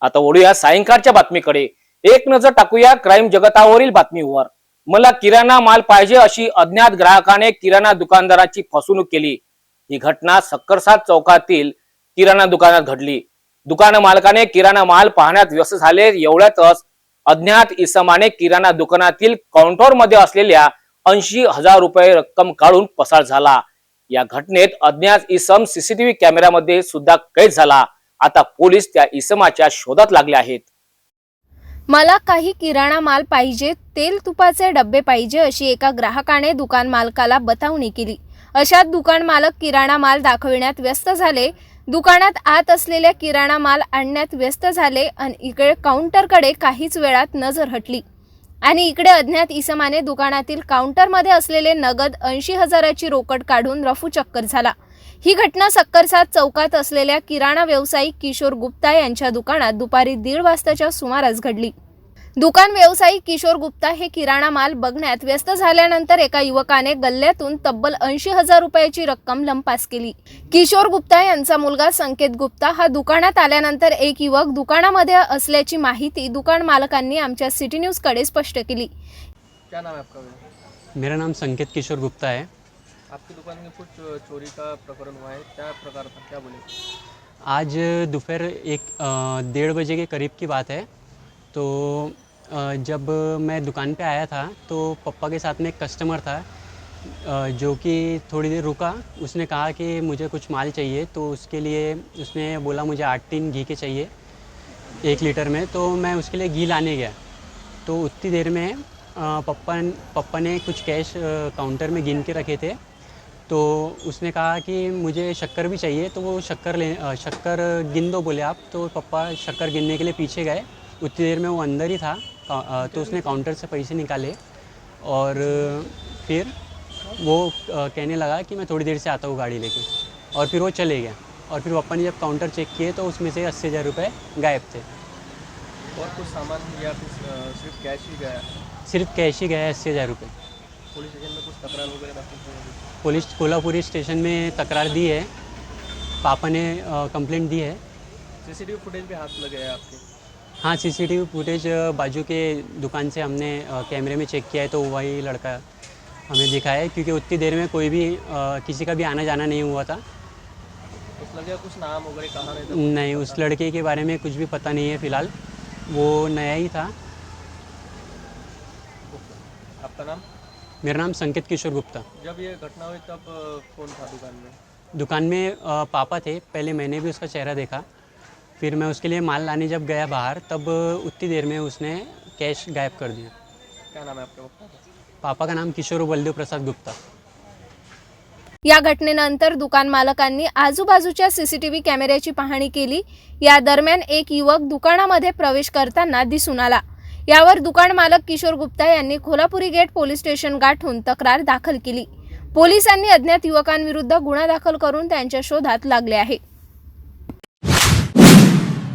आता वळूया सायंकाळच्या बातमीकडे। एक नजर टाकूया क्राईम जगतावरील बातमीवर। मला किराणा माल पाहिजे अशी अज्ञात ग्राहकाने किराणा दुकानदाराची फसवणूक केली। ही घटना सक्करसाद चौकातील किराणा दुकानात घडली। दुकान मालकाने किराणा माल पाहण्यात व्यस्त झाले, एवढ्यातच अज्ञात इसमाने किराणा दुकानातील काउंटर मध्ये असलेल्या 80,000 रुपये रक्कम काढून पसार झाला। या घटनेत अज्ञात इसम सीसीटीव्ही कॅमेऱ्यामध्ये सुद्धा कैद झाला। आता पोलीस त्या इसमाच्या शोधात लागले आहेत। मला काही किराणा माल पाहिजे, तेल तुपाचे डब्बे पाहिजे अशी एका ग्राहकाने दुकान मालकाला बतावणी केली। अशात दुकान मालक किराणा माल दाखविण्यात व्यस्त झाले। दुकानात आत असलेल्या किराणा माल आणण्यात व्यस्त झाले आणि इकडे काउंटरकडे काहीच वेळात नजर हटली आणि इकडे अज्ञात इसमाने दुकानातील काउंटरमध्ये असलेले नगद 80,000ची रोकड काढून रफूचक्कर झाला। ही घटना सक्करसाद चौकात असलेल्या किराणा व्यावसायिक किशोर गुप्ता यांच्या दुकानात दुपारी 1:30 वाजताच्या सुमारास घडली। दुकान व्यावसायिक किशोर गुप्ता हे किराणा माल बघण्यात व्यस्त झाल्यानंतर एका युवकाने गल्ल्यातून तब्बल 80,000 रुपयाची रक्कम लंपास केली। किशोर गुप्ता यांचा मुलगा संकेत गुप्ता हा दुकानात आल्यानंतर एक युवक दुकानामध्ये असल्याची माहिती दुकान मालकांनी आमच्या सिटी न्यूज कडे स्पष्ट केली। क्या नाम है आपका? मेरा नाम संकेत किशोर गुप्ता है। आपकी दुकान में कुछ चोरी का प्रकरण हुआ है, क्या प्रकार था, क्या बोले? आज दोपहर 1:30 बजे के करीब की बात है। तो जब मैं दुकान पे आया था तो पप्पा के साथ में एक कस्टमर था जो कि थोड़ी देर रुका। उसने कहा कि मुझे कुछ माल चाहिए, तो उसके लिए उसने बोला मुझे 8 टीन घी के चाहिए 1 लीटर में। तो मैं उसके लिए घी लाने गया, तो उतनी देर में पप्पा ने कुछ कैश काउंटर में गिन के रखे थे। तो उसने कहा कि मुझे शक्कर भी चाहिए, तो वो शक्कर गिन दो बोले आप। तो पप्पा शक्कर गिनने के लिए पीछे गए। उतनी देर में वो अंदर ही था, तो उसने काउंटर से पैसे निकाले और फिर वो कहने लगा कि मैं थोड़ी देर से आता हूँ गाड़ी लेके, और फिर वो चले गया। और फिर पप्पा ने जब काउंटर चेक किए तो उसमें से 80,000 रुपये गायब थे। और कुछ सामान या फिर सिर्फ कैश ही गया? सिर्फ कैश ही गया 80,000 रुपये। पुलिस स्टेशन में कुछ तकरार वगैरह दाखिल की? पुलिस कोल्हापुरी स्टेशन में तकरार दी है, पापा ने कंप्लेंट दी है। सीसीटीवी फुटेज पे हाथ लगे हैं आपके? हाँ, सीसीटीवी फुटेज बाजू के दुकान से हमने कैमरे में चेक किया है, तो वही लड़का हमें दिखाया है, क्योंकि उतनी देर में कोई भी किसी का भी आना जाना नहीं हुआ था। उस लड़के का कुछ नाम वगैरह कहा नहीं था? नहीं, उस लड़के के बारे में कुछ भी पता नहीं है फ़िलहाल, वो नया ही था। आपका नाम? मेरा नाम संकेत किशोर गुप्ता। जब ये घटना हुई तब कौन था दुकान में? दुकान में पापा थे। पहले मैंने भी उसका चेहरा देखा, फिर मैं उसके लिए माल लाने जब गया बाहर, तब उतनी देर में उसने कैश गायब कर दिया। क्या नाम है आपके पापा का? पापा का नाम किशोर बलदेव प्रसाद गुप्ता। या घटनेनंतर दुकान मालकांनी आजूबाजूच्या सीसीटीव्ही कॅमेऱ्याची पाहणी केली। या दरम्यान एक युवक दुकानामध्ये प्रवेश करताना दिसून आला। यावर दुकान मालक किशोर गुप्ता यांनी कोल्हापुरी गेट पोलीस स्टेशन गाठून तक्रार दाखल केली। पोलिसांनी अज्ञात युवकांविरुद्ध गुन्हा दाखल करून त्यांच्या शोधात लागले आहे।